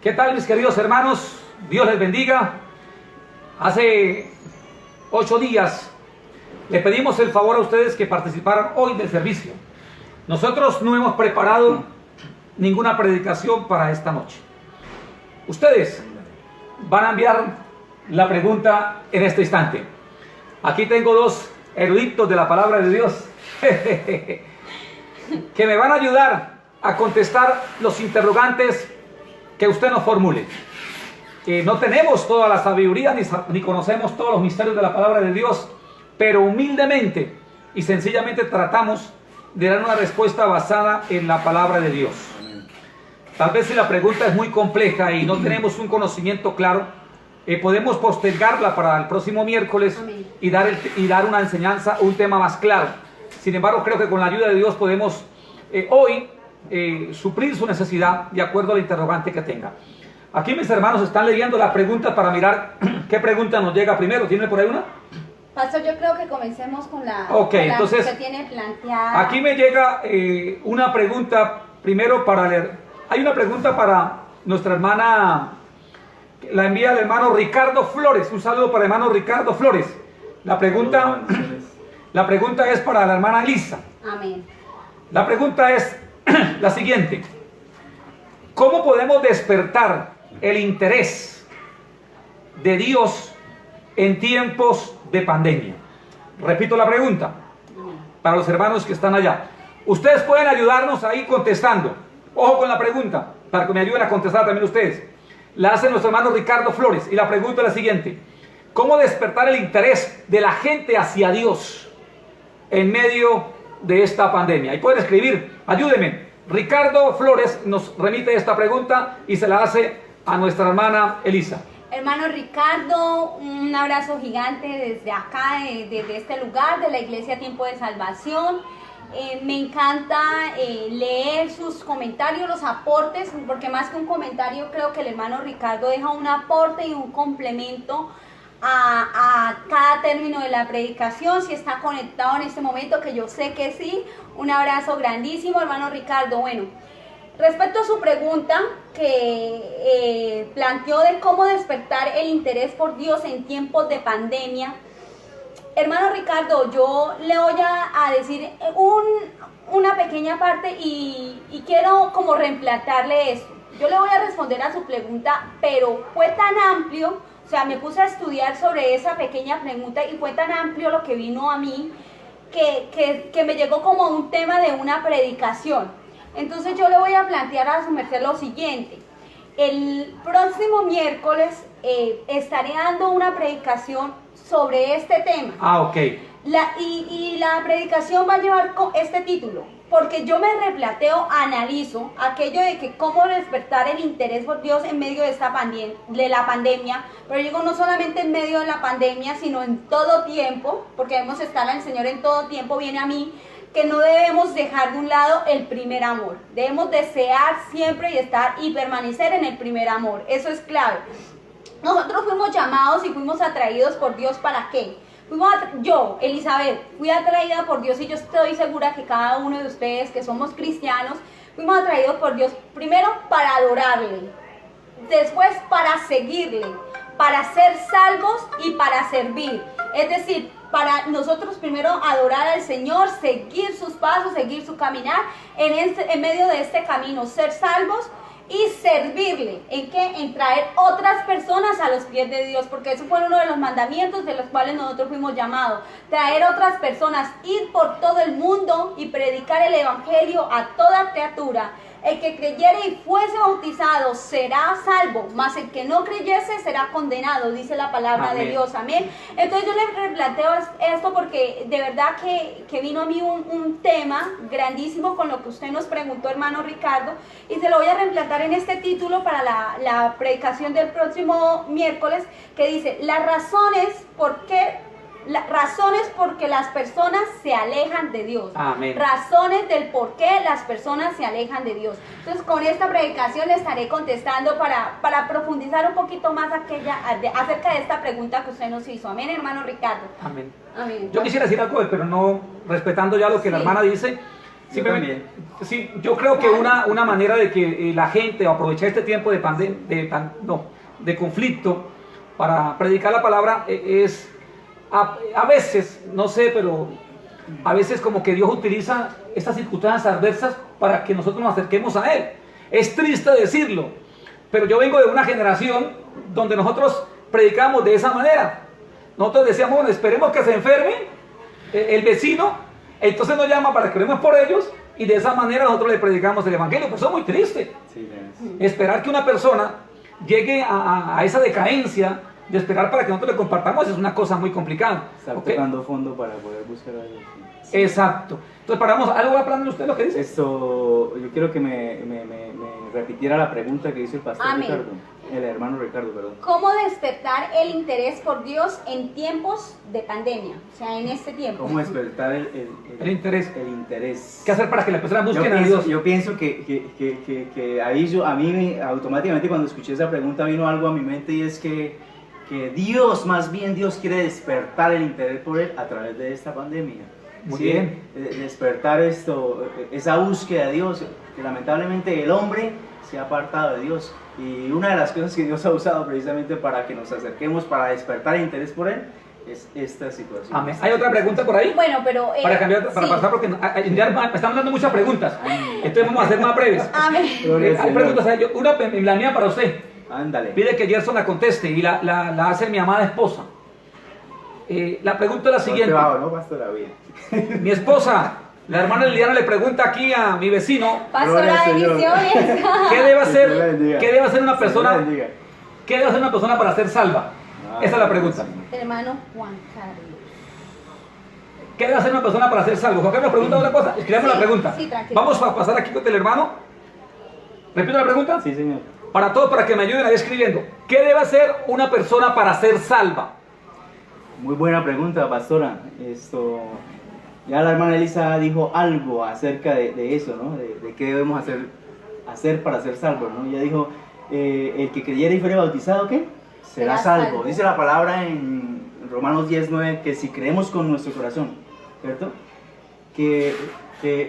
¿Qué tal, mis queridos hermanos? Dios les bendiga. Hace 8 días le pedimos el favor a ustedes que participaran hoy del servicio. Nosotros no hemos preparado ninguna predicación para esta noche. Ustedes van a enviar la pregunta en este instante. Aquí tengo 2 eruditos de la palabra de Dios que me van a ayudar a contestar los interrogantes que usted nos formule. No tenemos toda la sabiduría ni conocemos todos los misterios de la palabra de Dios, pero humildemente y sencillamente tratamos de dar una respuesta basada en la palabra de Dios. Tal vez si la pregunta es muy compleja y no tenemos un conocimiento claro, podemos postergarla para el próximo miércoles y dar una enseñanza, un tema más claro. Sin embargo, creo que con la ayuda de Dios podemos hoy suplir su necesidad de acuerdo al interrogante que tenga. Aquí mis hermanos están leyendo la pregunta para mirar qué pregunta nos llega primero. ¿Tiene por ahí una? Pastor, yo creo que comencemos con la, entonces, que usted tiene planteada. Aquí me llega una pregunta primero para leer. Hay una pregunta para nuestra hermana, la envía el hermano Ricardo Flores. Un saludo para el hermano Ricardo Flores. La pregunta es para la hermana Elisa. Amén. La pregunta es la siguiente: ¿cómo podemos despertar el interés de Dios en tiempos de pandemia? Repito la pregunta para los hermanos que están allá. Ustedes pueden ayudarnos ahí contestando. Ojo con la pregunta, para que me ayuden a contestar también ustedes. La hace nuestro hermano Ricardo Flores y la pregunta es la siguiente: ¿cómo despertar el interés de la gente hacia Dios en medio de esta pandemia? Y pueden escribir, ayúdenme. Ricardo Flores nos remite esta pregunta y se la hace a nuestra hermana Elisa. Hermano Ricardo, un abrazo gigante desde acá, desde este lugar de la Iglesia Tiempo de Salvación. Me encanta leer sus comentarios, los aportes, porque más que un comentario creo que el hermano Ricardo deja un aporte y un complemento a cada término de la predicación. Si está conectado en este momento, que yo sé que sí, un abrazo grandísimo, hermano Ricardo. Bueno, respecto a su pregunta que planteó de cómo despertar el interés por Dios en tiempos de pandemia, hermano Ricardo, yo le voy a decir una pequeña parte y quiero como reemplazarle esto. Yo le voy a responder a su pregunta, pero fue tan amplio, o sea, me puse a estudiar sobre esa pequeña pregunta y fue tan amplio lo que vino a mí que me llegó como un tema de una predicación. Entonces yo le voy a plantear a su merced lo siguiente. El próximo miércoles estaré dando una predicación sobre este tema. Ok. Y la predicación va a llevar este título, porque yo me replanteo, analizo aquello de que cómo despertar el interés por Dios en medio de la pandemia, pero digo no solamente en medio de la pandemia, sino en todo tiempo, porque debemos estar al Señor en todo tiempo. Viene a mí que no debemos dejar de un lado el primer amor, debemos desear siempre y estar y permanecer en el primer amor, eso es clave. Nosotros fuimos llamados y fuimos atraídos por Dios, ¿para qué? Yo, Elizabeth, fui atraída por Dios y yo estoy segura que cada uno de ustedes que somos cristianos, fuimos atraídos por Dios primero para adorarle, después para seguirle, para ser salvos y para servir. Es decir, para nosotros primero adorar al Señor, seguir sus pasos, seguir su caminar, en medio de este camino, ser salvos y servirle. ¿En qué? En traer otras personas a los pies de Dios, porque eso fue uno de los mandamientos de los cuales nosotros fuimos llamados. Traer otras personas, ir por todo el mundo y predicar el evangelio a toda criatura. El que creyere y fuese bautizado será salvo, mas el que no creyese será condenado, dice la palabra de Dios. Amén. Entonces yo le replanteo esto porque de verdad que vino a mí un tema grandísimo con lo que usted nos preguntó, hermano Ricardo, y se lo voy a reemplazar en este título para la predicación del próximo miércoles, que dice: las razones porque las personas se alejan de Dios. Amén. Razones del por qué las personas se alejan de Dios. Entonces con esta predicación le estaré contestando para profundizar un poquito más acerca de esta pregunta que usted nos hizo. Amén, hermano Ricardo. Amén. Amén. Yo quisiera decir algo, pero no respetando ya lo que la hermana dice, Simplemente, sí, yo creo que una manera de que la gente aprovechar este tiempo de conflicto para predicar la palabra es a veces, no sé, pero a veces como que Dios utiliza estas circunstancias adversas para que nosotros nos acerquemos a Él. Es triste decirlo, pero yo vengo de una generación donde nosotros predicamos de esa manera. Nosotros decíamos, bueno, esperemos que se enferme el vecino, entonces nos llama para que oremos por ellos y de esa manera nosotros le predicamos el evangelio. Pues eso es muy triste. Sí, Esperar que una persona llegue a esa decadencia de esperar para que nosotros le compartamos es una cosa muy complicada. Estar ¿Ok? tocando fondo para poder buscar a Dios. Sí. Exacto. Entonces paramos, ¿algo va a planear usted lo que dice? Esto, yo quiero que me repitiera la pregunta que hizo el pastor Amén. Ricardo, el hermano Ricardo, perdón. ¿Cómo despertar el interés por Dios en tiempos de pandemia? O sea, en este tiempo. ¿Cómo despertar El interés. El interés. ¿Qué hacer para que las personas busquen a Dios? Yo pienso que ahí a mí automáticamente cuando escuché esa pregunta vino algo a mi mente y es que Dios, más bien Dios quiere despertar el interés por Él a través de esta pandemia. Muy ¿Sí? bien. Despertar esa búsqueda de Dios, que lamentablemente el hombre se ha apartado de Dios. Y una de las cosas que Dios ha usado precisamente para que nos acerquemos, para despertar el interés por Él, es esta situación. Amén. ¿Hay otra pregunta por ahí? Bueno, pero... Para cambiar, para sí. pasar, porque ya me están dando muchas preguntas. Entonces vamos a hacer más breves. Amén. Gloria al Hay Señor. preguntas, la mía para usted. Ándale. Pide que Gerson la conteste y la hace mi amada esposa. La pregunta es la siguiente. ¿No, pastor? Bien. Mi esposa, la hermana Liliana, le pregunta aquí a mi vecino, Gloria Pastora, al Señor. bendiciones. ¿qué debe Dios la hacer, bendiga. qué debe hacer una Dios la persona, bendiga. qué debe hacer una persona para ser salva? Esa es la pregunta. Hermano Juan Carlos. ¿Qué debe hacer una persona para ser salvo? Juan Carlos pregunta otra cosa. Escribamos Sí, la pregunta. sí, tranquilo. Vamos a pasar aquí con el hermano. Repito la pregunta. Sí, señor. Para todos, para que me ayuden ahí escribiendo. ¿Qué debe hacer una persona para ser salva? Muy buena pregunta, pastora. Ya la hermana Elisa dijo algo acerca de eso, ¿no? De qué debemos hacer para ser salvos, ¿no? Ella dijo, el que creyera y fuere bautizado, ¿qué? Será salvo. Dice la palabra en Romanos 10:9 que si creemos con nuestro corazón, ¿cierto? Que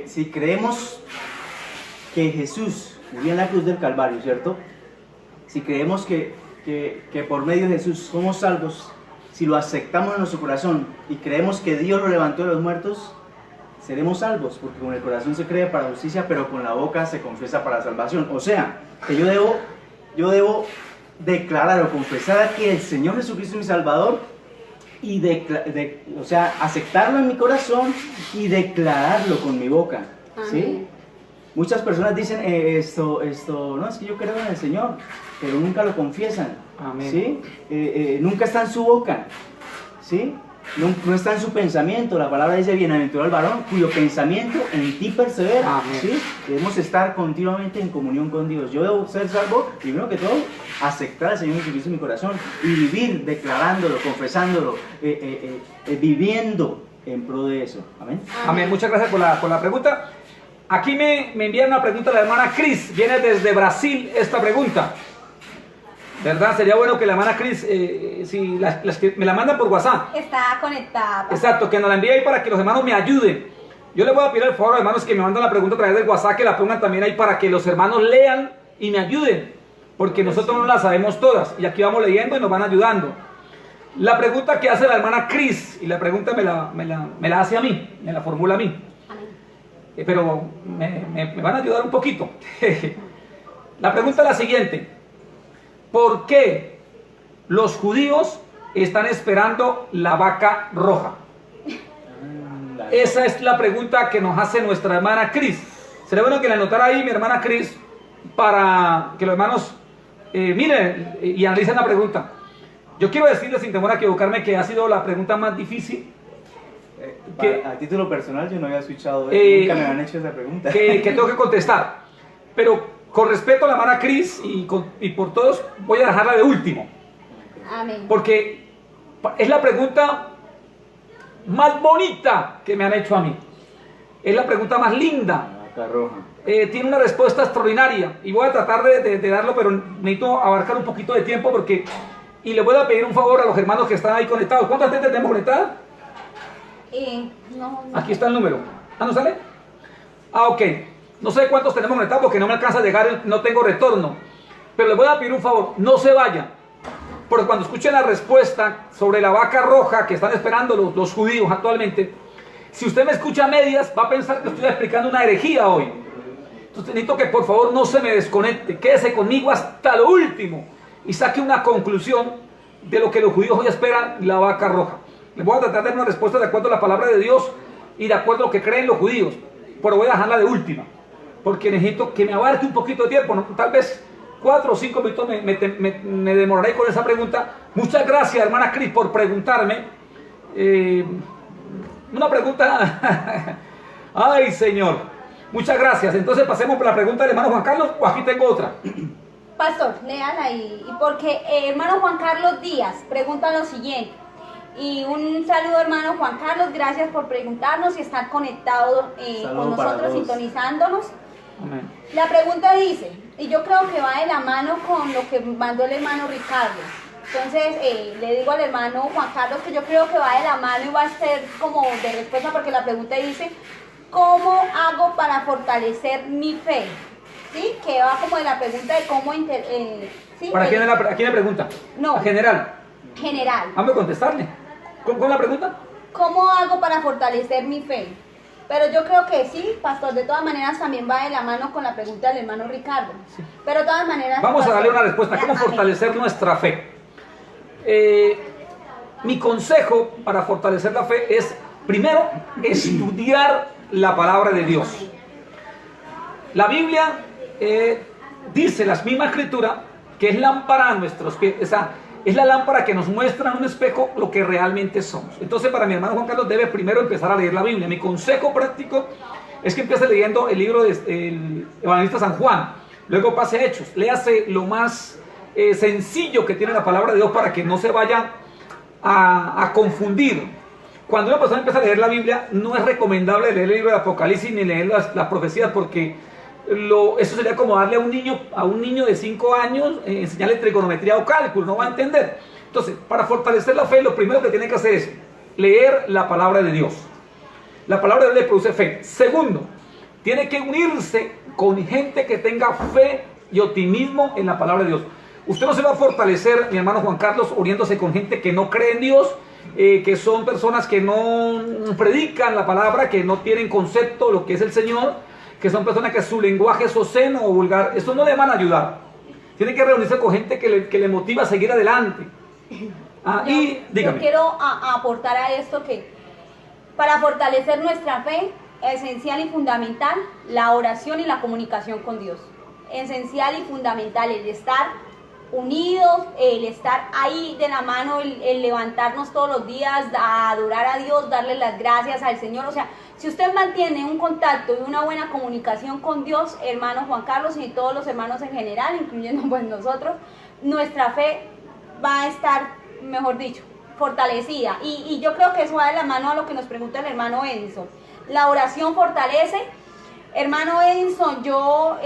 si creemos que Jesús murió en la cruz del Calvario, ¿cierto? Si creemos que por medio de Jesús somos salvos, si lo aceptamos en nuestro corazón y creemos que Dios lo levantó de los muertos, seremos salvos, porque con el corazón se cree para justicia, pero con la boca se confiesa para salvación. O sea, que yo debo declarar o confesar que el Señor Jesucristo es mi Salvador y aceptarlo en mi corazón y declararlo con mi boca. ¿Sí? Amén. Muchas personas dicen no, es que yo creo en el Señor, pero nunca lo confiesan. Amén. ¿Sí? Nunca está en su boca. ¿Sí? No está en su pensamiento. La palabra dice, bienaventurado el varón cuyo pensamiento en ti persevera. Amén. ¿Sí? Debemos estar continuamente en comunión con Dios. Yo debo ser salvo, primero que todo, aceptar al Señor Jesucristo en mi corazón y vivir declarándolo, confesándolo, viviendo en pro de eso. Amén. Amén. Muchas gracias por la pregunta. Aquí me envían una pregunta la hermana Cris. Viene desde Brasil esta pregunta. ¿Verdad? Sería bueno que la hermana Cris, si me la mandan por WhatsApp. Está conectada. Exacto, que nos la envíe ahí para que los hermanos me ayuden. Yo les voy a pedir el favor a los hermanos que me mandan la pregunta a través del WhatsApp, que la pongan también ahí para que los hermanos lean y me ayuden. Porque nosotros no las sabemos todas. Y aquí vamos leyendo y nos van ayudando. La pregunta que hace la hermana Cris, y la pregunta me la hace a mí, me la formula a mí. Amén. Pero me van a ayudar un poquito. La pregunta es la siguiente. ¿Por qué los judíos están esperando la vaca roja? Esa es la pregunta que nos hace nuestra hermana Cris. Sería bueno que la anotara ahí mi hermana Cris para que los hermanos miren y analicen la pregunta. Yo quiero decirles sin temor a equivocarme que ha sido la pregunta más difícil A título personal yo no había escuchado, nunca me han hecho esa pregunta. que tengo que contestar. Pero con respeto a la hermana Cris y por todos, voy a dejarla de último. Amén. Porque es la pregunta más bonita que me han hecho a mí. Es la pregunta más linda. Vaca roja. Tiene una respuesta extraordinaria. Y voy a tratar de darlo, pero necesito abarcar un poquito de tiempo porque... Y le voy a pedir un favor a los hermanos que están ahí conectados. ¿Cuántas gente tenemos conectadas? No. Aquí está el número. ¿Ah, no sale? Ah, ok. No sé cuántos tenemos conectados porque no me alcanza a llegar, no tengo retorno. Pero les voy a pedir un favor, no se vayan. Porque cuando escuchen la respuesta sobre la vaca roja que están esperando los judíos actualmente, si usted me escucha a medias, va a pensar que estoy explicando una herejía hoy. Entonces necesito que por favor no se me desconecte, quédese conmigo hasta lo último y saque una conclusión de lo que los judíos hoy esperan, la vaca roja. Les voy a tratar de dar una respuesta de acuerdo a la palabra de Dios y de acuerdo a lo que creen los judíos, pero voy a dejarla de última, porque necesito que me abarque un poquito de tiempo, ¿no? Tal vez 4 o 5 minutos me demoraré con esa pregunta. Muchas gracias, hermana Cris, por preguntarme. Una pregunta, ay Señor, muchas gracias. Entonces pasemos por la pregunta del hermano Juan Carlos, o aquí tengo otra. Pastor, léala ahí, porque hermano Juan Carlos Díaz pregunta lo siguiente. Y un saludo, hermano Juan Carlos, gracias por preguntarnos y estar conectado con nosotros, sintonizándonos. Amén. La pregunta dice, y yo creo que va de la mano con lo que mandó el hermano Ricardo. Entonces le digo al hermano Juan Carlos que yo creo que va de la mano y va a ser como de respuesta, porque la pregunta dice, ¿cómo hago para fortalecer mi fe? ¿Sí? Que va como de la pregunta de cómo... ¿sí? ¿Para quién la pregunta? No. ¿A general? General. Vamos a contestarle. ¿Con la pregunta? ¿Cómo hago para fortalecer mi fe? Pero yo creo que sí, pastor, de todas maneras también va de la mano con la pregunta del hermano Ricardo. Sí. Pero de todas maneras... Vamos pastor, a darle una respuesta. ¿Cómo fortalecer nuestra fe? Mi consejo para fortalecer la fe es, primero, estudiar la palabra de Dios. La Biblia dice, la misma escritura, que es lámpara a nuestros pies. Es la lámpara que nos muestra en un espejo lo que realmente somos. Entonces, para mi hermano Juan Carlos, debe primero empezar a leer la Biblia. Mi consejo práctico es que empiece leyendo el libro del evangelista San Juan. Luego pase a Hechos. Léase lo más sencillo que tiene la palabra de Dios para que no se vaya a confundir. Cuando una persona empieza a leer la Biblia, no es recomendable leer el libro de Apocalipsis ni leer las profecías, porque eso sería como darle a un niño de 5 años enseñarle trigonometría o cálculo, no va a entender. Entonces, para fortalecer la fe, lo primero que tiene que hacer es leer la palabra de Dios. La palabra de Dios le produce fe. Segundo, tiene que unirse con gente que tenga fe y optimismo en la palabra de Dios. Usted no se va a fortalecer, mi hermano Juan Carlos, uniéndose con gente que no cree en Dios, que son personas que no predican la palabra, que no tienen concepto de lo que es el Señor, que son personas que su lenguaje es obsceno o vulgar. Eso no le van a ayudar. Tiene que reunirse con gente que le motiva a seguir adelante. Yo quiero aportar a esto que para fortalecer nuestra fe, esencial y fundamental, la oración y la comunicación con Dios. Esencial y fundamental el estar unidos, el estar ahí de la mano, el levantarnos todos los días a adorar a Dios, darle las gracias al Señor. O sea, si usted mantiene un contacto y una buena comunicación con Dios, hermano Juan Carlos y todos los hermanos en general, incluyendo pues nosotros, nuestra fe va a estar, mejor dicho, fortalecida. Y yo creo que eso va de la mano a lo que nos pregunta el hermano Edison. La oración fortalece. Hermano Edison, yo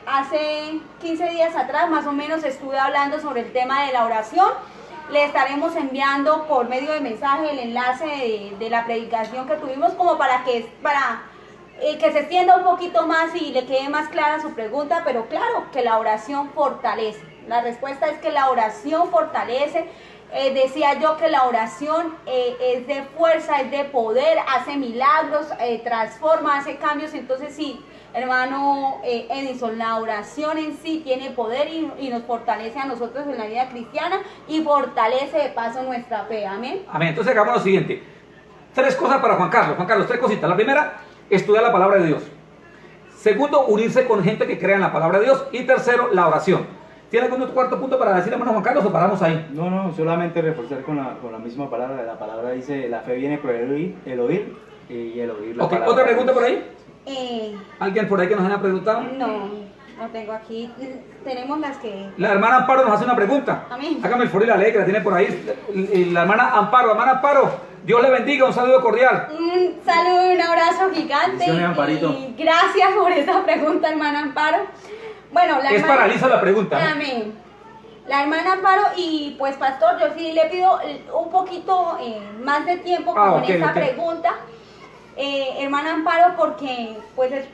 hace 15 días atrás más o menos estuve hablando sobre el tema de la oración. Le estaremos enviando por medio de mensaje el enlace de la predicación que tuvimos, como para que se extienda un poquito más y le quede más clara su pregunta. Pero claro, que la oración fortalece. La respuesta es que la oración fortalece. Decía yo que la oración es de fuerza, es de poder, hace milagros, transforma, hace cambios. Entonces sí, hermano Edison, la oración en sí tiene poder y nos fortalece a nosotros en la vida cristiana y fortalece de paso nuestra fe. Amén. Amén. Entonces hagamos lo siguiente. 3 cosas para Juan Carlos. Juan Carlos, 3 cositas. La primera, estudiar la palabra de Dios. Segundo, unirse con gente que crea en la palabra de Dios. Y tercero, la oración. ¿Tiene algún otro cuarto punto para decir, hermano Juan Carlos, o paramos ahí? No, solamente reforzar con la misma palabra. La palabra dice, la fe viene por el oír y el oír la palabra. ¿Otra pregunta por ahí? ¿Alguien por ahí que nos haya preguntado? No tengo aquí. Tenemos las que... La hermana Amparo nos hace una pregunta. Amén. Hágame el favor y la ley que la tiene por ahí. La hermana Amparo, Dios le bendiga, un saludo cordial. Un saludo y un abrazo gigante. Y gracias por esta pregunta, hermana Amparo. Bueno, es para Lisa la pregunta, ¿no? Amén. La hermana Amparo, y pues pastor, yo sí le pido un poquito más de tiempo con esta pregunta, hermana Amparo, porque pues es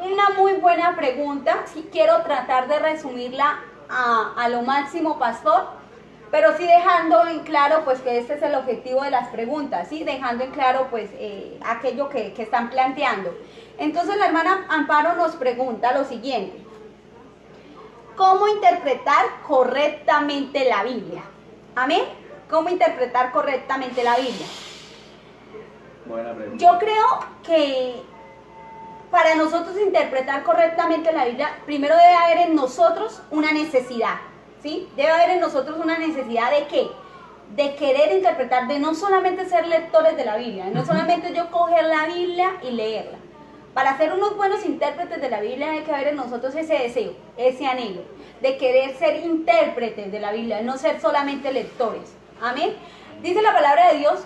una muy buena pregunta. Sí, quiero tratar de resumirla a lo máximo, pastor, pero sí dejando en claro pues que este es el objetivo de las preguntas, ¿sí? Dejando en claro pues aquello que están planteando. Entonces la hermana Amparo nos pregunta lo siguiente: ¿cómo interpretar correctamente la Biblia? ¿Amén? ¿Cómo interpretar correctamente la Biblia? Buena pregunta. Yo creo que para nosotros interpretar correctamente la Biblia, primero debe haber en nosotros una necesidad, ¿sí? Debe haber en nosotros una necesidad ¿de qué? De querer interpretar, de no solamente ser lectores de la Biblia, no solamente yo coger la Biblia y leerla. Para ser unos buenos intérpretes de la Biblia hay que haber en nosotros ese deseo, ese anhelo, de querer ser intérpretes de la Biblia, no ser solamente lectores. Amén. Dice la palabra de Dios,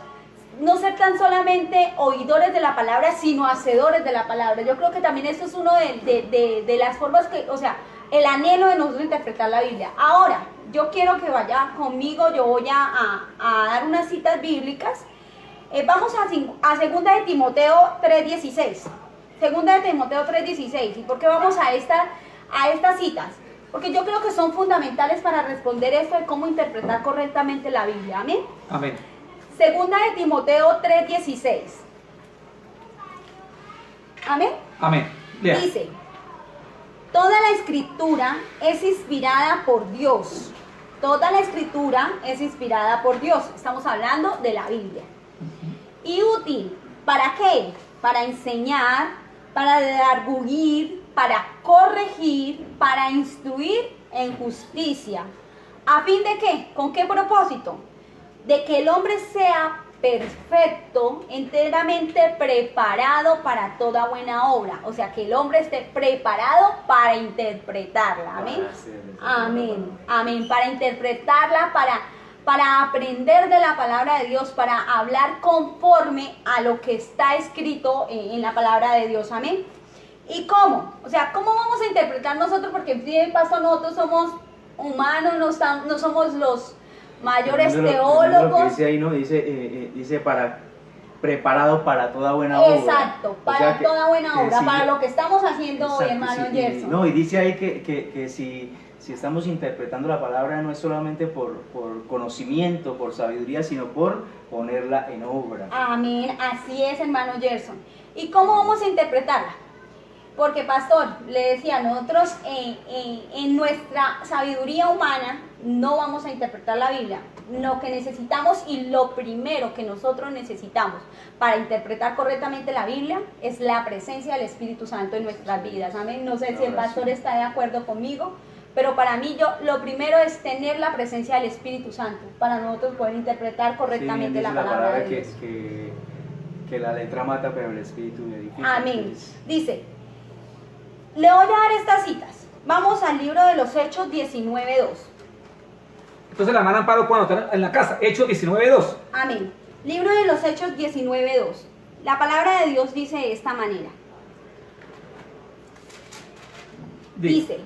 no ser tan solamente oidores de la palabra, sino hacedores de la palabra. Yo creo que también esto es uno de las formas que, o sea, el anhelo de nosotros interpretar la Biblia. Ahora, yo quiero que vaya conmigo, yo voy a dar unas citas bíblicas. Vamos a 2 de Timoteo 3:16. 2 de Timoteo 3:16. ¿Y por qué vamos a estas citas? Porque yo creo que son fundamentales para responder esto de cómo interpretar correctamente la Biblia. Amén. Amén. 2 de Timoteo 3:16. Amén. Amén. Lea. Dice: toda la escritura es inspirada por Dios. Toda la escritura es inspirada por Dios. Estamos hablando de la Biblia. Y útil, ¿para qué? Para enseñar, para redarguir, para corregir, para instruir en justicia. ¿A fin de qué? ¿Con qué propósito? De que el hombre sea perfecto, enteramente preparado para toda buena obra. O sea, que el hombre esté preparado para interpretarla. Amén. Amén. Amén. Para interpretarla, para aprender de la palabra de Dios, para hablar conforme a lo que está escrito en la palabra de Dios. Amén. ¿Y cómo? O sea, ¿cómo vamos a interpretar nosotros? Porque en fin, pastor, nosotros somos humanos, no somos los mayores teólogos. Lo que dice ahí, ¿no? Dice preparado para toda buena obra. Exacto, para o sea toda buena obra, si para yo, lo que estamos haciendo hoy, exacto, hermano sí, Gerson. No, y dice ahí que si estamos interpretando la palabra no es solamente por conocimiento, por sabiduría, sino por ponerla en obra. Amén, así es, hermano Gerson. ¿Y cómo vamos a interpretarla? Porque, pastor, le decía, nosotros en nuestra sabiduría humana no vamos a interpretar la Biblia. Lo que necesitamos y lo primero que nosotros necesitamos para interpretar correctamente la Biblia es la presencia del Espíritu Santo en nuestras vidas. Amén. No sé si el pastor está de acuerdo conmigo, pero para mí lo primero es tener la presencia del Espíritu Santo para nosotros poder interpretar correctamente la palabra de Dios. Que la letra mata, pero el Espíritu edifica. Amén. Dice, le voy a dar estas citas. Vamos al libro de los Hechos 19:2. Entonces la hermana Amparo cuando está en la casa, Hechos 19:2. Amén. Libro de los Hechos 19:2. La palabra de Dios dice de esta manera. Dice,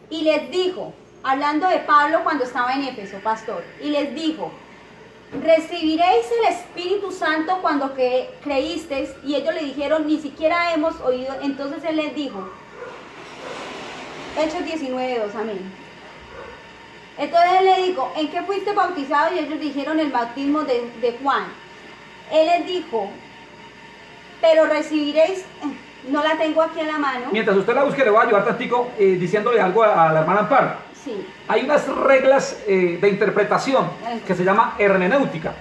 y les dijo, hablando de Pablo cuando estaba en Éfeso, pastor, y les dijo, recibiréis el Espíritu Santo cuando creísteis. Y ellos le dijeron, ni siquiera hemos oído. Entonces él les dijo, Hechos 19:2, amén. Entonces él le dijo, ¿en qué fuiste bautizado? Y ellos dijeron, el bautismo de Juan. Él les dijo, pero recibiréis, no la tengo aquí en la mano. Mientras usted la busque, le voy a ayudar tantico diciéndole algo a la hermana Amparo. Sí. Hay unas reglas de interpretación que se llama hermenéutica.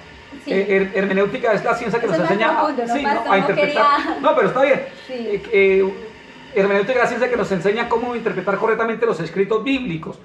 Sí. Hermenéutica es la ciencia que Eso nos no es enseña profundo, ¿no, sí, pastor? a interpretar. Quería... No, pero está bien. Sí. Hermenéutica es la ciencia que nos enseña cómo interpretar correctamente los escritos bíblicos.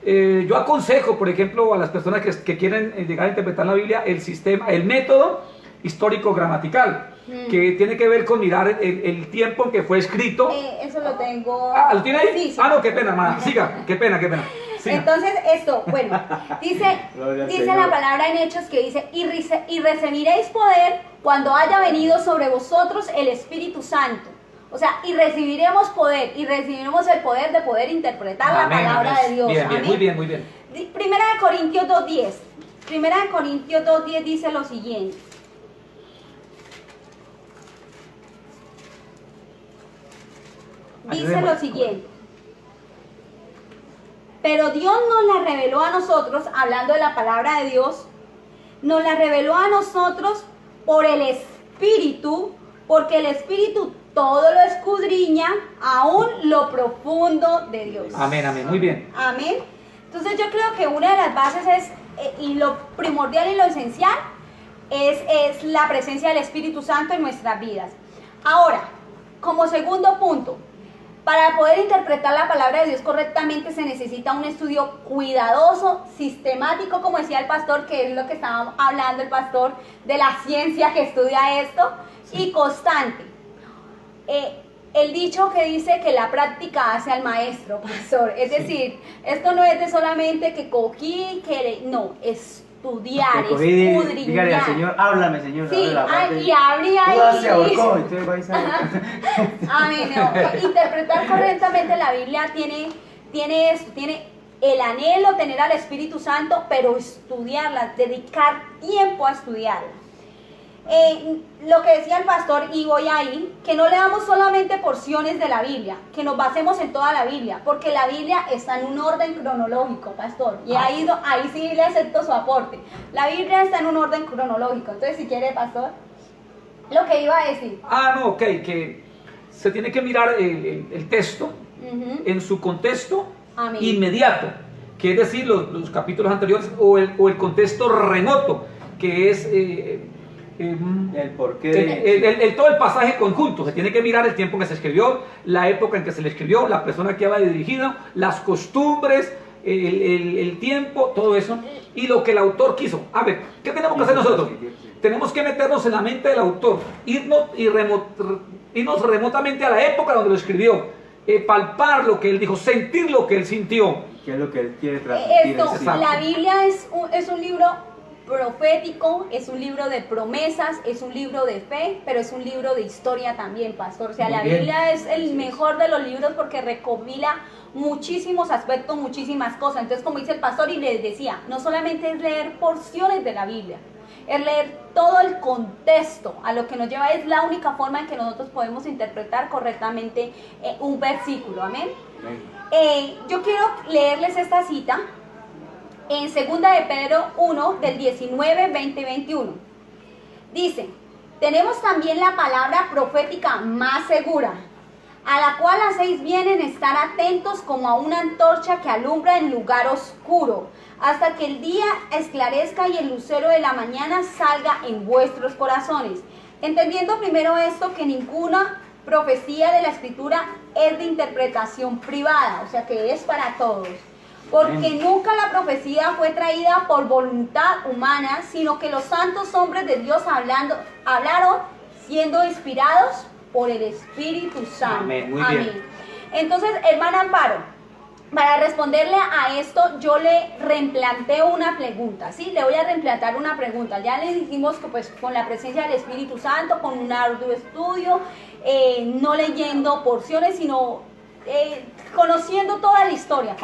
Yo aconsejo, por ejemplo, a las personas que quieren llegar a interpretar la Biblia, el método histórico-gramatical, que tiene que ver con mirar el tiempo en que fue escrito. Eso lo tengo. Ah, ¿lo tiene ahí? Sí, sí. Ah, no, qué pena, hermana. Siga, qué pena. Siga. Entonces, esto, bueno, dice la palabra en Hechos que dice, y recibiréis poder cuando haya venido sobre vosotros el Espíritu Santo. O sea, y recibiremos poder, y recibiremos el poder de poder interpretar la palabra de Dios. Bien, Amén. muy bien, muy bien. Primera de Corintios 2:10. Primera de Corintios 2:10 dice lo siguiente. dice Ayudemos. lo siguiente. Pero Dios nos la reveló a nosotros, hablando de la palabra de Dios, nos la reveló a nosotros por el Espíritu, porque el Espíritu todo lo escudriña, aún lo profundo de Dios. Amén, amén. Muy bien. Amén. Entonces yo creo que una de las bases es, y lo primordial y lo esencial, es la presencia del Espíritu Santo en nuestras vidas. Ahora, como segundo punto, para poder interpretar la palabra de Dios correctamente se necesita un estudio cuidadoso, sistemático, como decía el pastor, que es lo que estaba hablando el pastor, de la ciencia que estudia esto, y constante. El dicho que dice que la práctica hace al maestro, pastor, es decir, esto no es de solamente que cogí, no, estudiar, Que cogí, dígale al escudriñar. Señor, háblame, Señor. Sí, abre la parte y abre ahí. Judas se ahorcó, entonces va a decir, Amén. No, interpretar correctamente la Biblia tiene esto, tiene el anhelo, tener al Espíritu Santo, pero estudiarla, dedicar tiempo a estudiarla. Lo que decía el pastor, y voy ahí, que no leamos solamente porciones de la Biblia, que nos basemos en toda la Biblia, porque la Biblia está en un orden cronológico, pastor, y ahí sí le acepto su aporte. La Biblia está en un orden cronológico, entonces si quiere, pastor, lo que iba a decir. No, ok, que se tiene que mirar el texto en su contexto Amén. inmediato, que es decir, los capítulos anteriores o el contexto remoto, que es el porqué de... todo el pasaje conjunto. Se tiene que mirar el tiempo en que se escribió, la época en que se le escribió, la persona que había dirigido, las costumbres, el tiempo, todo eso, y lo que el autor quiso. A ver, ¿qué tenemos que hacer nosotros? Tenemos que meternos en la mente del autor, irnos remotamente a la época donde lo escribió, palpar lo que él dijo, sentir lo que él sintió. ¿Qué es lo que él quiere transmitir? La Biblia es un libro profético, es un libro de promesas, es un libro de fe, pero es un libro de historia también, pastor. O sea, la Biblia es el mejor de los libros porque recopila muchísimos aspectos, muchísimas cosas. Entonces, como dice el pastor y les decía, no solamente es leer porciones de la Biblia, es leer todo el contexto, a lo que nos lleva, es la única forma en que nosotros podemos interpretar correctamente un versículo, amén. Yo quiero leerles esta cita en 2 de Pedro 1, del 19, 20 y 21. Dice, tenemos también la palabra profética más segura, a la cual hacéis bien en estar atentos como a una antorcha que alumbra en lugar oscuro, hasta que el día esclarezca y el lucero de la mañana salga en vuestros corazones. Entendiendo primero esto, que ninguna profecía de la Escritura es de interpretación privada, o sea que es para todos. Porque nunca la profecía fue traída por voluntad humana, sino que los santos hombres de Dios hablaron siendo inspirados por el Espíritu Santo. Amén, muy bien. Entonces, hermana Amparo, para responderle a esto, yo le reimplanteo una pregunta, ¿sí? Le voy a reimplantar una pregunta. Ya le dijimos que pues con la presencia del Espíritu Santo, con un arduo estudio, no leyendo porciones, sino conociendo toda la historia,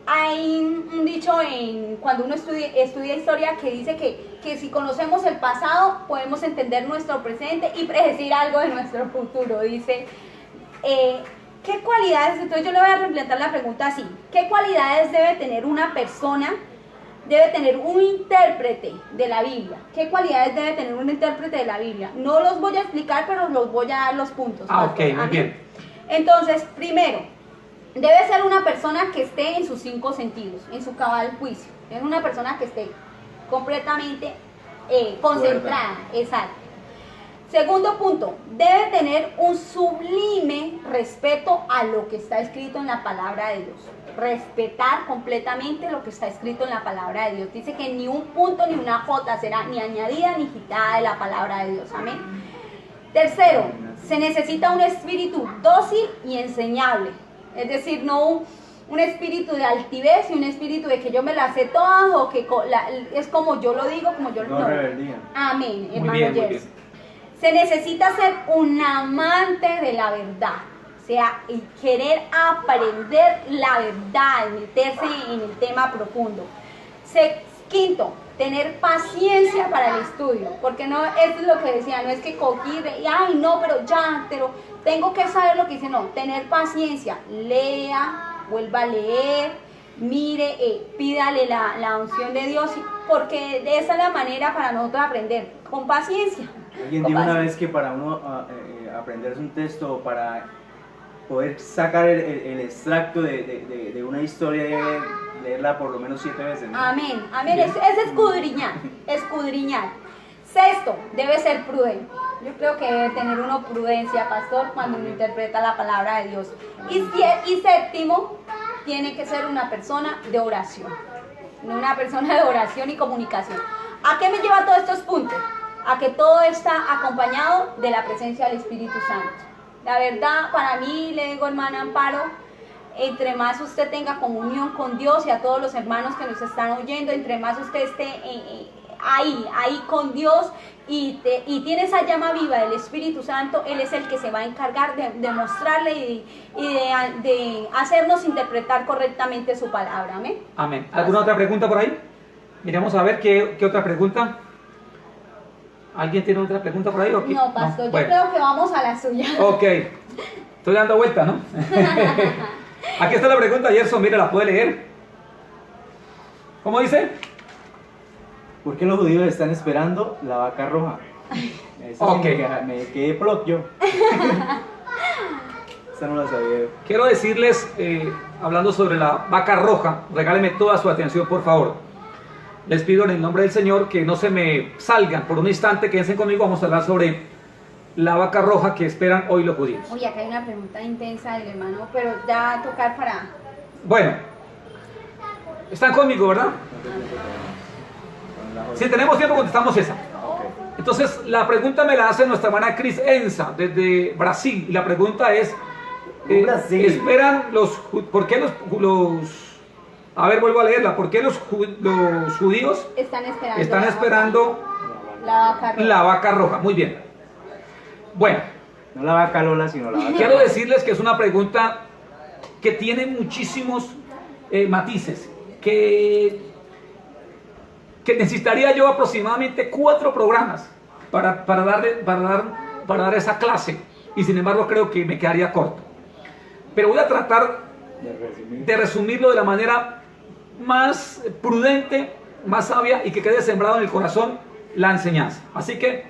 hay un dicho cuando uno estudia historia que dice que si conocemos el pasado podemos entender nuestro presente y predecir algo de nuestro futuro. Dice, ¿qué cualidades? Entonces yo le voy a replantear la pregunta así: ¿qué cualidades debe tener una persona? Debe tener un intérprete de la Biblia. ¿Qué cualidades debe tener un intérprete de la Biblia? No los voy a explicar, pero los voy a dar los puntos. Ok, muy bien. Entonces, primero, debe ser una persona que esté en sus 5 sentidos, en su cabal juicio. Es una persona que esté completamente concentrada. Exacto. Segundo punto, debe tener un sublime respeto a lo que está escrito en la palabra de Dios. Respetar completamente lo que está escrito en la palabra de Dios. Dice que ni un punto ni una jota será ni añadida ni quitada de la palabra de Dios. Amén. Tercero, se necesita un espíritu dócil y enseñable. Es decir, no un espíritu de altivez y un espíritu de que yo me la sé todas o que es como yo lo digo, como yo lo... No rebeldía. Amén, hermano. Muy bien, muy Jess. bien. Se necesita ser un amante de la verdad. O sea, el querer aprender la verdad, meterse en el tema profundo. Quinto, tener paciencia para el estudio, porque no es lo que decía, no es que cogí y ay no, pero tengo que saber lo que dice, no, tener paciencia, lea, vuelva a leer, mire, pídale la unción de Dios, porque de esa es la manera para nosotros aprender, con paciencia. Alguien dijo una vez que para uno aprenderse un texto o para poder sacar el extracto de una historia debe leerla por lo menos 7 veces, ¿no? Amén, amén, es escudriñar. Sexto, debe ser prudente. Yo creo que debe tener uno prudencia, pastor, cuando uno interpreta la palabra de Dios. Y séptimo, tiene que ser una persona de oración. Una persona de oración y comunicación. ¿A qué me lleva todos estos puntos? A que todo está acompañado de la presencia del Espíritu Santo. La verdad, para mí, le digo, hermana Amparo, entre más usted tenga comunión con Dios y a todos los hermanos que nos están oyendo, entre más usted esté ahí con Dios y tiene esa llama viva del Espíritu Santo, Él es el que se va a encargar de mostrarle y de hacernos interpretar correctamente su palabra. Amén. Amén. ¿Alguna otra pregunta por ahí? Miremos a ver qué otra pregunta. ¿Alguien tiene otra pregunta por ahí? ¿O qué? No, pastor, yo Bueno. creo que vamos a la suya. Ok. Estoy dando vuelta, ¿no? Aquí está la pregunta, Gerson, mira, la puede leer. ¿Cómo dice? ¿Por qué los judíos están esperando la vaca roja? Eso Ok. sí me quedé plot yo. Esa no la sabía yo. Quiero decirles, hablando sobre la vaca roja, regáleme toda su atención, por favor. Les pido en el nombre del Señor que no se me salgan por un instante, quédense conmigo, vamos a hablar sobre la vaca roja que esperan hoy los judíos. Oye, acá hay una pregunta intensa del hermano, pero ya tocar para... Bueno, están conmigo, ¿verdad? Si tenemos tiempo contestamos esa. Entonces, la pregunta me la hace nuestra hermana Cris Enza, desde Brasil, y la pregunta es, Brasil. ¿esperan por qué a ver, vuelvo a leerla, ¿por qué los judíos están esperando la vaca roja? Muy bien. Bueno, No la vaca Lola, sino la vaca quiero roja. decirles que es una pregunta que tiene muchísimos matices, que necesitaría yo aproximadamente 4 programas para dar esa clase, y sin embargo creo que me quedaría corto. Pero voy a tratar de resumirlo de la manera más prudente, más sabia y que quede sembrado en el corazón la enseñanza. Así que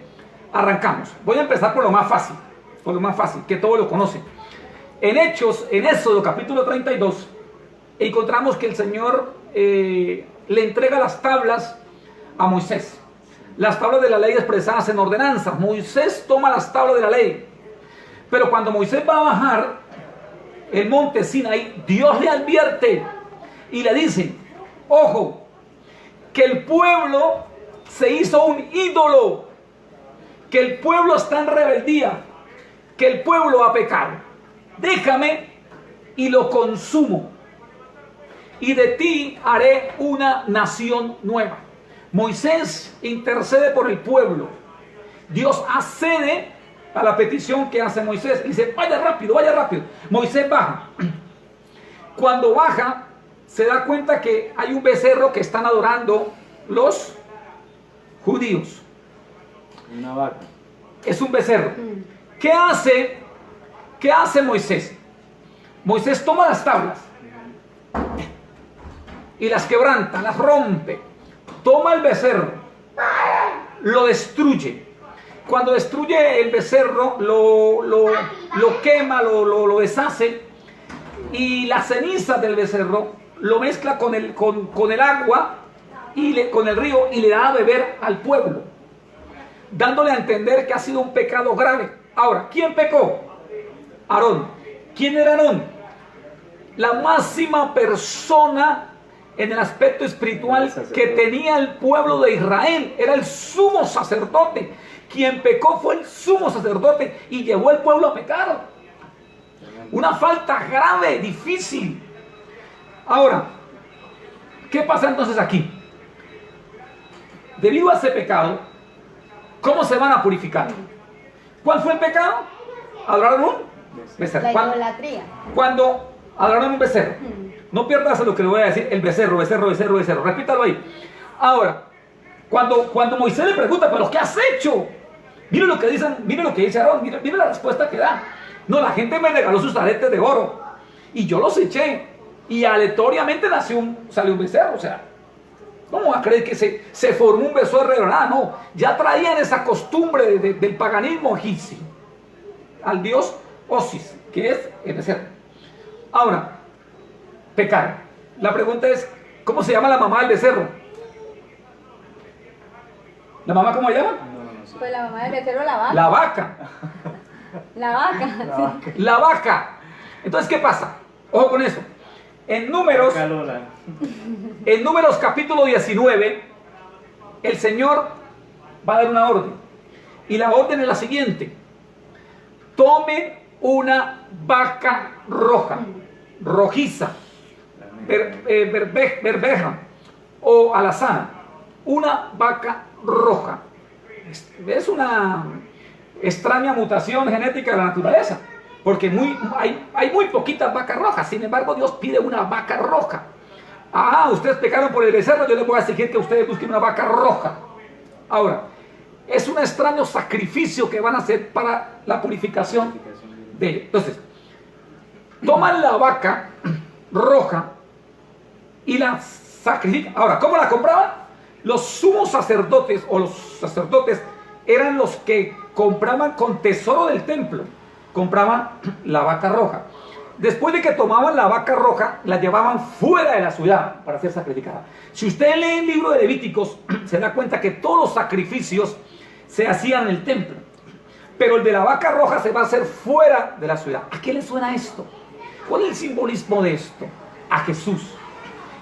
arrancamos. Voy a empezar por lo más fácil, que todos lo conocen. En Éxodo capítulo 32, encontramos que el Señor le entrega las tablas a Moisés. Las tablas de la ley expresadas en ordenanzas. Moisés toma las tablas de la ley. Pero cuando Moisés va a bajar el monte Sinaí, Dios le advierte y le dice, ojo, que el pueblo se hizo un ídolo, que el pueblo está en rebeldía, que el pueblo ha pecado. Déjame y lo consumo, y de ti haré una nación nueva. Moisés intercede por el pueblo. Dios accede a la petición que hace Moisés y dice, vaya rápido, vaya rápido. Moisés baja. Cuando baja, se da cuenta que hay un becerro que están adorando los judíos. Una vaca. Es un becerro. ¿Qué hace Moisés? Moisés toma las tablas y las quebranta, las rompe. Toma el becerro, lo destruye. Cuando destruye el becerro, lo quema, lo deshace, y las cenizas del becerro lo mezcla con el agua y con el río y le da a beber al pueblo, dándole a entender que ha sido un pecado grave. Ahora, ¿quién pecó? Aarón. ¿Quién era Aarón? La máxima persona en el aspecto espiritual que tenía el pueblo de Israel. Era el sumo sacerdote. Quien pecó fue el sumo sacerdote y llevó al pueblo a pecar. Una falta grave, difícil. Ahora, ¿qué pasa entonces aquí? Debido a ese pecado, ¿cómo se van a purificar? ¿Cuál fue el pecado? Adoraron un becerro. La idolatría. Cuando adoraron un becerro. No pierdas lo que le voy a decir, el becerro. Repítalo ahí. Ahora, cuando Moisés le pregunta, ¿pero qué has hecho? Mire lo que dice Aarón, mire la respuesta que da. No, la gente me regaló sus aretes de oro y yo los eché y aleatoriamente salió un becerro. O sea, ¿cómo va a creer que se formó un becerro de nada? No, ya traían esa costumbre del paganismo egipcio al dios Osis, que es el becerro. Ahora, pecar. La pregunta es, ¿cómo se llama la mamá del becerro? ¿La mamá cómo se llama? No sé. Pues la mamá del becerro, la vaca. La vaca. La vaca. La vaca. Entonces, ¿qué pasa? Ojo con eso. En Números capítulo 19, el Señor va a dar una orden. Y la orden es la siguiente. Tome una vaca roja, rojiza, berbeja o alazana. Una vaca roja. Es una extraña mutación genética de la naturaleza, porque hay muy poquitas vacas rojas. Sin embargo, Dios pide una vaca roja. Ustedes pecaron por el becerro, yo les voy a exigir que ustedes busquen una vaca roja. Ahora, es un extraño sacrificio que van a hacer para la purificación de ellos. Entonces, toman la vaca roja y la sacrifican. Ahora, ¿cómo la compraban? Los sumos sacerdotes o los sacerdotes eran los que compraban con tesoro del templo, compraban la vaca roja. Después de que tomaban la vaca roja, la llevaban fuera de la ciudad para ser sacrificada. Si usted lee el libro de Levíticos, se da cuenta que todos los sacrificios se hacían en el templo, pero el de la vaca roja se va a hacer fuera de la ciudad. ¿A qué le suena esto? ¿Cuál es el simbolismo de esto? A Jesús.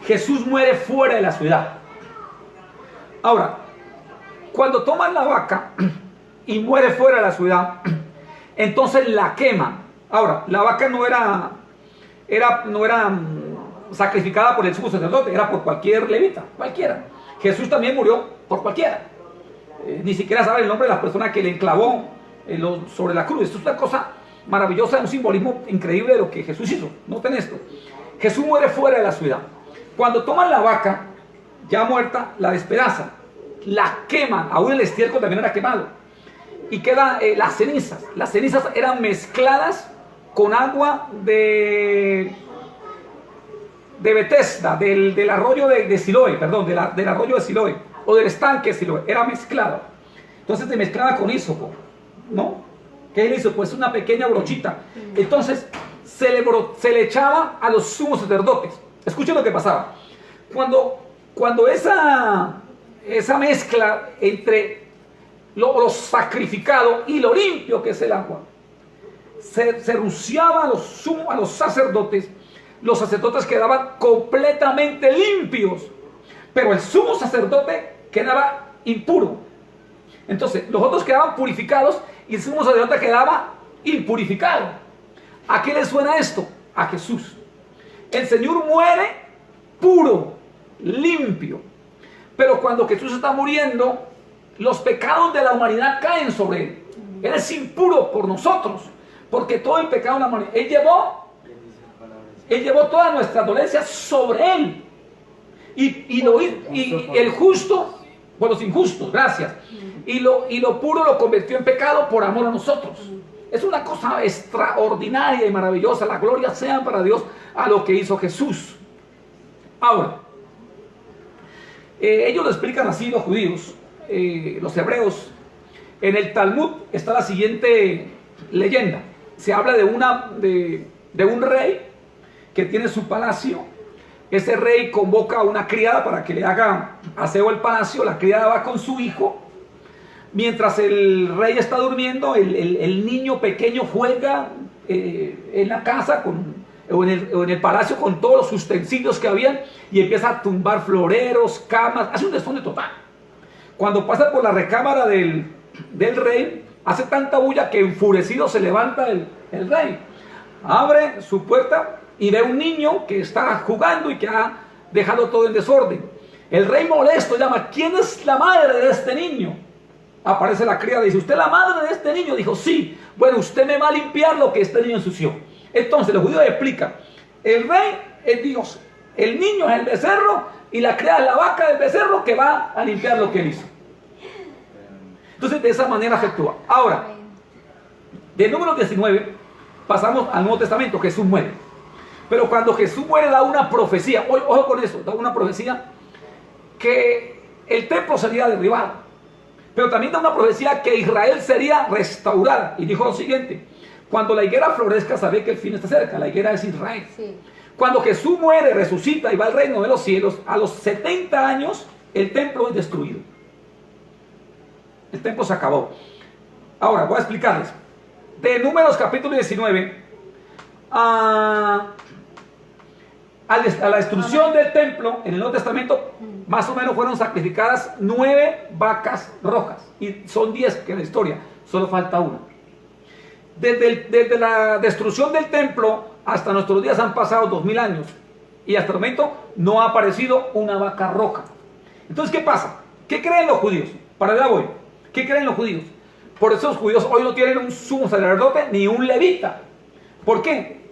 Jesús muere fuera de la ciudad. Ahora, cuando toman la vaca y muere fuera de la ciudad, entonces la queman. Ahora, la vaca no era sacrificada por el sumo sacerdote, era por cualquier levita, cualquiera. Jesús también murió por cualquiera. Ni siquiera sabe el nombre de la persona que le enclavó sobre la cruz. Esto es una cosa maravillosa, un simbolismo increíble de lo que Jesús hizo. Noten esto. Jesús muere fuera de la ciudad. Cuando toman la vaca, ya muerta, la despedazan, la queman, aún el estiércol también era quemado, y quedan las cenizas. Las cenizas eran mezcladas con agua de Betesda, del arroyo de Siloé, perdón, del arroyo de Siloé, o del estanque de Siloé, era mezclado. Entonces se mezclaba con hisopo, ¿no? ¿Qué es hisopo? Pues una pequeña brochita. Entonces se le echaba a los sumos sacerdotes. Escuchen lo que pasaba. Cuando esa mezcla entre lo sacrificado y lo limpio que es el agua, se rociaba a los sacerdotes, los sacerdotes quedaban completamente limpios, pero el sumo sacerdote quedaba impuro. Entonces los otros quedaban purificados y el sumo sacerdote quedaba impurificado. ¿A qué le suena esto? A Jesús. El Señor muere puro, limpio, pero cuando Jesús está muriendo, los pecados de la humanidad caen sobre él. Él es impuro por nosotros, porque todo el pecado de la humanidad, Él llevó todas nuestras dolencias sobre él. Y el justo por los injustos, gracias. Y lo puro lo convirtió en pecado por amor a nosotros. Es una cosa extraordinaria y maravillosa. La gloria sea para Dios a lo que hizo Jesús. Ahora, ellos lo explican así, los judíos, los hebreos. En el Talmud está la siguiente leyenda. Se habla de un rey que tiene su palacio. Ese rey convoca a una criada para que le haga aseo al palacio. La criada va con su hijo. Mientras el rey está durmiendo, el niño pequeño juega en la casa o en el palacio con todos los utensilios que habían y empieza a tumbar floreros, camas, hace un desorden total. Cuando pasa por la recámara del rey, hace tanta bulla que enfurecido se levanta el rey. Abre su puerta y ve un niño que está jugando y que ha dejado todo en desorden. El rey molesto llama: ¿quién es la madre de este niño? Aparece la criada y dice: ¿usted es la madre de este niño? Dijo: sí. Bueno, usted me va a limpiar lo que este niño ensució. Entonces los judíos explican: el rey es Dios, El niño es el becerro y la cría es la vaca del becerro que va a limpiar lo que él hizo. Entonces de esa manera se actúa. Ahora, de Números 19 pasamos al Nuevo Testamento. Jesús muere. Pero cuando Jesús muere da una profecía. Ojo con eso, da una profecía que el templo sería derribado. Pero también da una profecía que Israel sería restaurada. Y dijo lo siguiente: cuando la higuera florezca, sabed que el fin está cerca. La higuera es Israel. Sí. Cuando Jesús muere, resucita y va al reino de los cielos, a los 70 años el templo es destruido. El templo se acabó. Ahora voy a explicarles. De Números capítulo 19 a la destrucción del templo en el Nuevo Testamento, más o menos fueron sacrificadas 9 vacas rojas. Y son 10 que en la historia, solo falta una. Desde la destrucción del templo hasta nuestros días han pasado 2000 años. Y hasta el momento no ha aparecido una vaca roja. Entonces, ¿qué pasa? ¿Qué creen los judíos? Para allá voy. ¿Qué creen los judíos? Por eso los judíos hoy no tienen un sumo sacerdote ni un levita. ¿Por qué?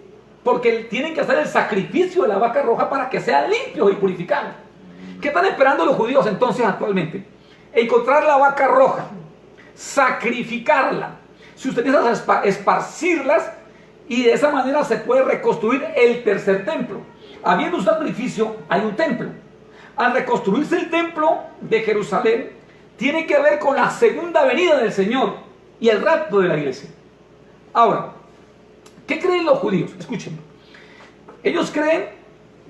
Porque tienen que hacer el sacrificio de la vaca roja para que sean limpios y purificados. ¿Qué están esperando los judíos entonces actualmente? Encontrar la vaca roja, sacrificarla, si usted empieza a esparcirlas, y de esa manera se puede reconstruir el tercer templo. Habiendo un sacrificio, hay un templo. Al reconstruirse el templo de Jerusalén, tiene que ver con la segunda venida del Señor y el rapto de la iglesia. Ahora, ¿qué creen los judíos? Escúchenme. Ellos creen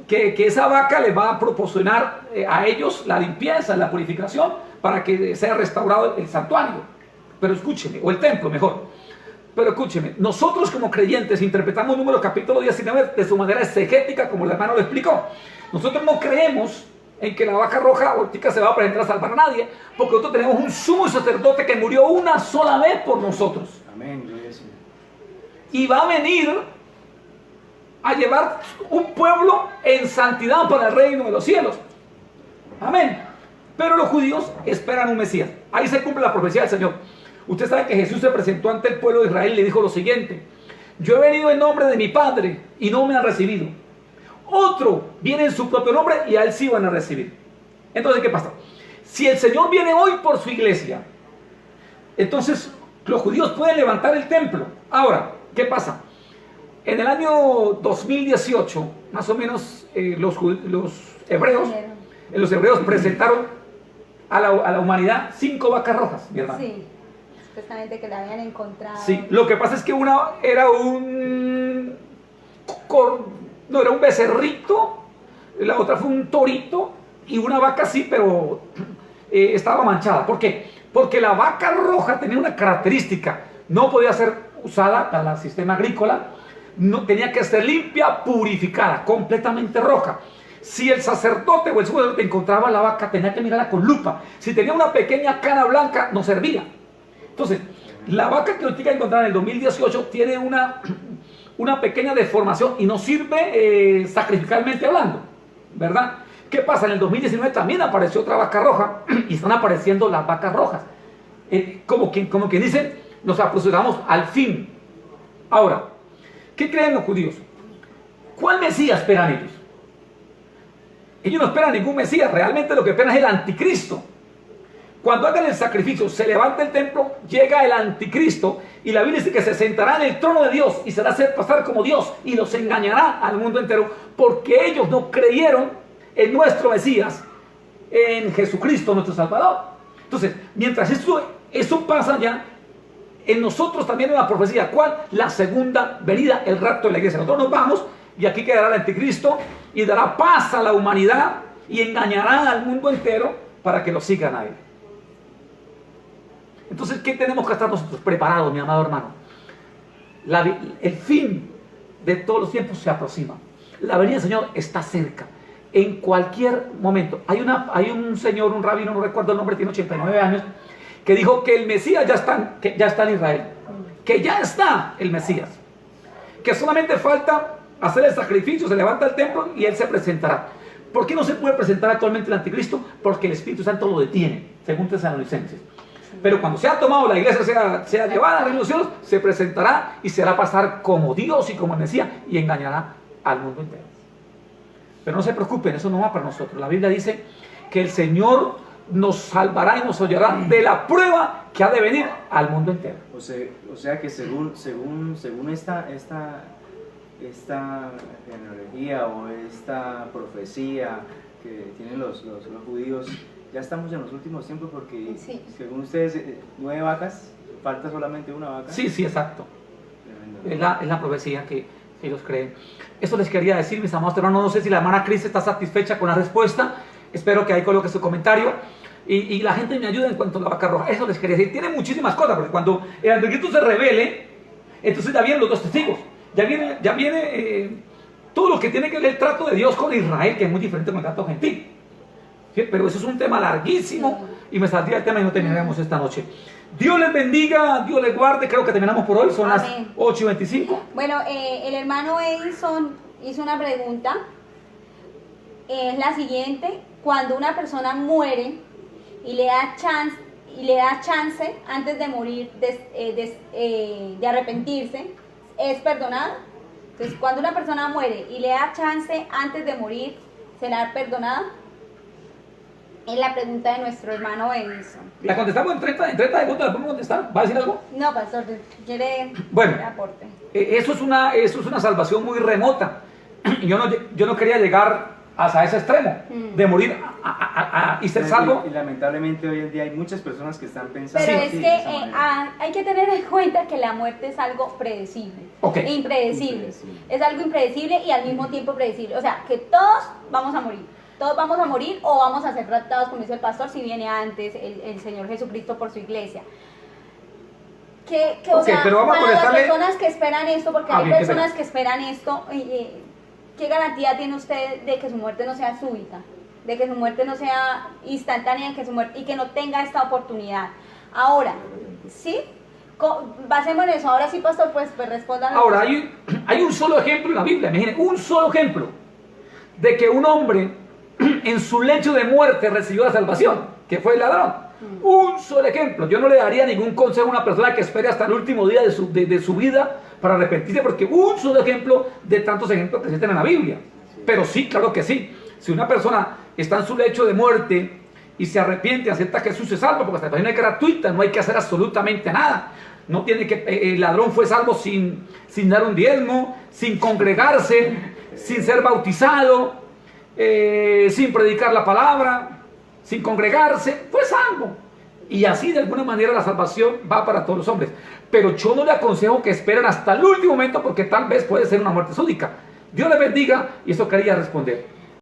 que esa vaca les va a proporcionar a ellos la limpieza, la purificación, para que sea restaurado el santuario. Pero escúchenme, o el templo mejor. Pero escúcheme, nosotros como creyentes interpretamos Números capítulo 19 de su manera exegética, como el hermano lo explicó. Nosotros no creemos en que la vaca roja ahorita se va a presentar a salvar a nadie, porque nosotros tenemos un sumo sacerdote que murió una sola vez por nosotros. Amén, gloria al Señor. Y va a venir a llevar un pueblo en santidad para el reino de los cielos. Amén. Pero los judíos esperan un Mesías. Ahí se cumple la profecía del Señor. Usted sabe que Jesús se presentó ante el pueblo de Israel y le dijo lo siguiente: yo he venido en nombre de mi Padre y no me han recibido. Otro viene en su propio nombre y a él sí van a recibir. Entonces, ¿qué pasa? Si el Señor viene hoy por su iglesia, entonces los judíos pueden levantar el templo. Ahora, ¿qué pasa? En el año 2018, más o menos, los hebreos presentaron a la humanidad 5 vacas rojas, ¿verdad? Sí, supuestamente que la habían encontrado. Sí, lo que pasa es que una era un becerrito, la otra fue un torito y una vaca sí, pero estaba manchada. ¿Por qué? Porque la vaca roja tenía una característica: no podía ser usada para el sistema agrícola, no, tenía que ser limpia, purificada, completamente roja. Si el sacerdote o el sumo sacerdote encontraba la vaca, tenía que mirarla con lupa. Si tenía una pequeña cana blanca, no servía. Entonces, la vaca que ahorita encontraron en el 2018 tiene una pequeña deformación y no sirve sacrificalmente hablando, ¿verdad? ¿Qué pasa? En el 2019 también apareció otra vaca roja y están apareciendo las vacas rojas. Como quien dice, nos aproximamos al fin. Ahora, ¿qué creen los judíos? ¿Cuál Mesías esperan ellos? Ellos no esperan ningún Mesías, realmente lo que esperan es el anticristo. Cuando hagan el sacrificio, se levanta el templo, llega el anticristo y la Biblia dice que se sentará en el trono de Dios y se hará hacer pasar como Dios y los engañará al mundo entero, porque ellos no creyeron en nuestro Mesías, en Jesucristo nuestro Salvador. Entonces, mientras eso pasa ya, en nosotros también hay una profecía. ¿Cuál? La segunda venida, el rapto de la iglesia. Nosotros nos vamos y aquí quedará el anticristo y dará paz a la humanidad y engañará al mundo entero para que lo sigan a él. Entonces, ¿qué tenemos que estar nosotros preparados, mi amado hermano? El fin de todos los tiempos se aproxima. La venida del Señor está cerca. En cualquier momento. Hay un señor, un rabino, no recuerdo el nombre, tiene 89 años, que dijo que el Mesías ya está en Israel. Que ya está el Mesías. Que solamente falta hacer el sacrificio, se levanta el templo y él se presentará. ¿Por qué no se puede presentar actualmente el anticristo? Porque el Espíritu Santo lo detiene, según Tesalonicenses. Pero cuando sea tomado, la iglesia sea llevada a los cielos, se presentará y se hará pasar como Dios y como el Mesías y engañará al mundo entero. Pero no se preocupen, eso no va para nosotros. La Biblia dice que el Señor nos salvará y nos ayudará de la prueba que ha de venir al mundo entero. O sea que según esta genealogía o esta profecía que tienen los judíos, ya estamos en los últimos tiempos porque Sí. según ustedes 9 vacas, falta solamente una vaca. Sí, sí, exacto. Tremendo. Es la profecía que ellos creen. Eso les quería decir, mis amados hermanos. No sé si la hermana Cris está satisfecha con la respuesta. Espero que ahí coloque su comentario. Y la gente me ayuda en cuanto a la vaca roja. Eso les quería decir. Tiene muchísimas cosas, porque cuando el anticristo se revele, entonces ya vienen los dos testigos. Ya viene todo lo que tiene que ver el trato de Dios con Israel, que es muy diferente con el trato gentil. ¿Sí? Pero eso es un tema larguísimo y me saldría el tema y no terminaremos esta noche. Dios les bendiga, Dios les guarde. Creo que terminamos por hoy, son Amén. las 8:25. Bueno, el hermano Edison hizo una pregunta. Es la siguiente: cuando una persona muere y le da chance antes de morir de arrepentirse, ¿es perdonado? Entonces, cuando una persona muere y le da chance antes de morir, ¿será perdonado? Es la pregunta de nuestro hermano Edison. La contestamos en 30 segundos. ¿La podemos contestar? ¿Va a decir algo? No, pastor, ¿quiere Bueno. aporte? Eso es una salvación muy remota. Yo no quería llegar hasta ese extremo de morir y ser salvo. Y lamentablemente hoy en día hay muchas personas que están pensando Pero así, es de que esa manera. hay que tener en cuenta que la muerte es algo predecible, Ok. e impredecible. Impredecible. Es algo impredecible y al mismo tiempo predecible. O sea, que todos vamos a morir. Todos vamos a morir o vamos a ser raptados, como dice el pastor, si viene antes el Señor Jesucristo por su iglesia. O Ok, sea, pero vamos a para las contestarle- personas que esperan esto, porque hay bien, qué personas pena. que esperan esto, ¿qué garantía tiene usted de que su muerte no sea súbita? De que su muerte no sea instantánea y que no tenga esta oportunidad. Ahora, ¿sí? Basemos en eso. Ahora sí, pastor, pues respondan. Ahora, hay un solo ejemplo en la Biblia. Imaginen, un solo ejemplo de que un hombre en su lecho de muerte recibió la salvación, que fue el ladrón. Un solo ejemplo. Yo no le daría ningún consejo a una persona que espere hasta el último día de su vida para arrepentirse, porque un solo ejemplo de tantos ejemplos que existen en la Biblia. Pero sí, claro que sí. Si una persona está en su lecho de muerte y se arrepiente, acepta que Jesús se salva, porque la salvación es gratuita, no hay que hacer absolutamente nada. No tiene que, el ladrón fue salvo sin dar un diezmo, sin congregarse, sin ser bautizado, sin predicar la palabra, sin congregarse, fue salvo. Y así de alguna manera la salvación va para todos los hombres. Pero yo no le aconsejo que esperen hasta el último momento, porque tal vez puede ser una muerte súbita. Dios les bendiga y eso quería responder.